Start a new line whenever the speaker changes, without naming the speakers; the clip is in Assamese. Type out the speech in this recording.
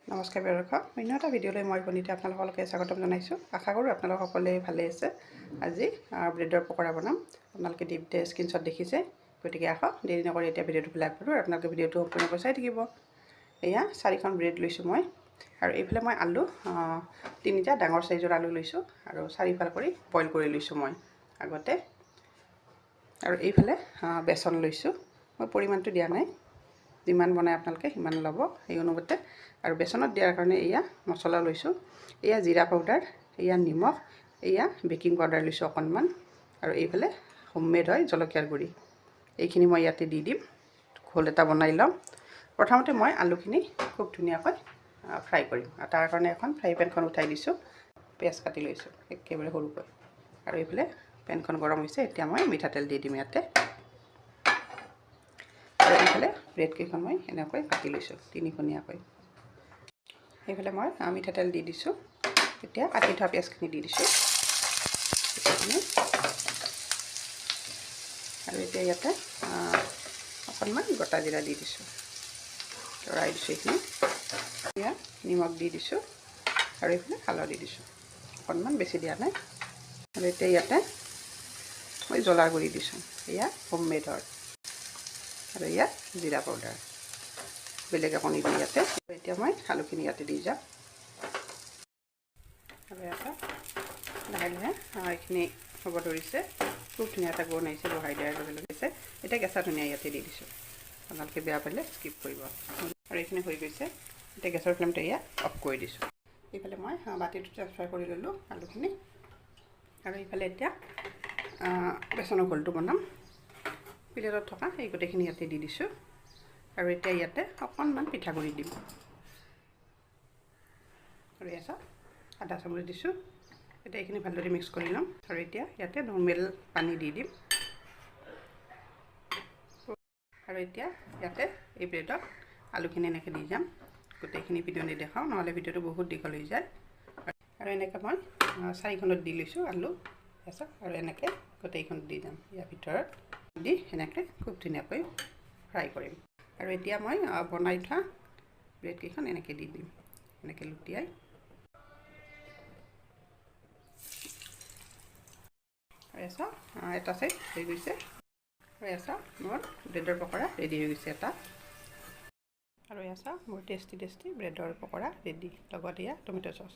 নমস্কাৰ প্ৰিয় দৰ্শক, অন্য এটা ভিডিঅ'লৈ মই বনিতে আপোনালোককে স্বাগতম জনাইছোঁ। আশা কৰোঁ আপোনালোক সকলোৱে ভালে আছে। আজি ব্ৰেডৰ পকৰা বনাম। আপোনালোকে ডিপতে স্ক্ৰীনশ্বট দেখিছে, গতিকে আহক দেৰি নকৰি এতিয়া ভিডিঅ'টো প্লে কৰোঁ। আপোনালোকে ভিডিঅ'টো সম্পূৰ্ণকৈ চাই থাকিব। এয়া 4খন ব্ৰেড লৈছোঁ মই, আৰু এইফালে মই আলু 3টা ডাঙৰ চাইজৰ আলু লৈছোঁ আৰু 4ফাল কৰি বইল কৰি লৈছোঁ মই আগতে। আৰু এইফালে বেচন লৈছোঁ। মই পৰিমাণটো দিয়া নাই, যিমান বনায় আপোনালোকে সিমান ল'ব সেই অনুপাতে। আৰু বেচনত দিয়াৰ কাৰণে এয়া মছলা লৈছোঁ। এয়া জিৰা পাউডাৰ, এয়া নিমখ, এয়া বেকিং পাউডাৰ লৈছোঁ অকণমান, আৰু এইফালে হোমমেড হয় জলকীয়াৰ গুড়ি। এইখিনি মই ইয়াতে দি দিম। ঘোল এটা বনাই ল'ম। প্ৰথমতে মই আলুখিনি খুব ধুনীয়াকৈ ফ্ৰাই কৰিম, আৰু তাৰ কাৰণে এখন ফ্ৰাই পেনখন উঠাই দিছোঁ। পিঁয়াজ কাটি লৈছোঁ একেবাৰে সৰুকৈ, আৰু এইফালে পেনখন গৰম হৈছে। এতিয়া মই মিঠাতেল দি দিম ইয়াতে, আৰু এইফালে ব্ৰেডকেইখন মই এনেকৈ কাটি লৈছোঁ 3কোণীয়াকৈ। এইফালে মই মিঠাতেল দি দিছোঁ। এতিয়া কাটি থোৱা পিঁয়াজখিনি দি দিছোঁ আৰু এতিয়া ইয়াতে অকণমান গোটা জিৰা দি দিছোঁ, লৰাই দিছোঁ এইখিনি। এতিয়া নিমখ দি দিছোঁ, আৰু এইফালে হালধি দিছোঁ অকণমান, বেছি দিয়া নাই। আৰু এতিয়া ইয়াতে মই জ্বলাৰ গুড়ি দিছোঁ, এয়া হোমমেডৰ, আৰু ইয়াত জিৰা পাউডাৰ, বেলেগ একো নিদিওঁ ইয়াতে। এতিয়া মই আলুখিনি ইয়াতে দি যাম, আৰু ইয়াতে লাহে লাহে এইখিনি হ'ব ধৰিছে। খুব ধুনীয়া এটা গোন্ধ আহিছে বহাই দিয়াৰ লগে লগে। এতিয়া কেঁচা ধনিয়া ইয়াতে দি দিছোঁ, আপোনালোকে বেয়া পালে স্কিপ কৰিব। আৰু এইখিনি হৈ গৈছে। এতিয়া গেছৰ ফ্লেমটো ইয়াত অফ কৰি দিছোঁ। এইফালে মই বাতিটো ট্ৰান্সফাৰ কৰি ল'লোঁ আলুখিনি, আৰু এইফালে এতিয়া বেচনৰ ঘোলটো বনাম। প্লেটত থকা এই গোটেইখিনি ইয়াতে দি দিছোঁ, আৰু এতিয়া ইয়াতে অকণমান পিঠাগুড়ি দিম, আৰু ইয়াত আধা চামুচ দিছোঁ। এতিয়া এইখিনি ভালদৰে মিক্স কৰি ল'ম, আৰু এতিয়া ইয়াতে নৰ্মেল পানী দি দিম। আৰু এতিয়া ইয়াতে এই ব্ৰেডত আলুখিনি এনেকৈ দি যাম। গোটেইখিনি ভিডিঅ' নেদেখাওঁ, নহ'লে ভিডিঅ'টো বহুত দীঘল হৈ যায়। আৰু এনেকৈ মই 4খনত দি লৈছোঁ আলু, আৰু এনেকৈ গোটেইখনত দি যাম। ইয়াৰ ভিতৰত দি এনেকৈ খুব ধুনীয়াকৈ ফ্ৰাই কৰিম। আৰু এতিয়া মই বনাই থোৱা ব্ৰেডকেইখন এনেকৈ দি দিম, এনেকৈ লুটিয়াই। আৰু এটা চাইড হৈ গৈছে, আৰু মোৰ ব্ৰেডৰ পকৰা ৰেডি হৈ গৈছে এটা। আৰু মোৰ টেষ্টি ব্ৰেডৰ পকৰা ৰেডি, লগত এয়া টমেট' চচ।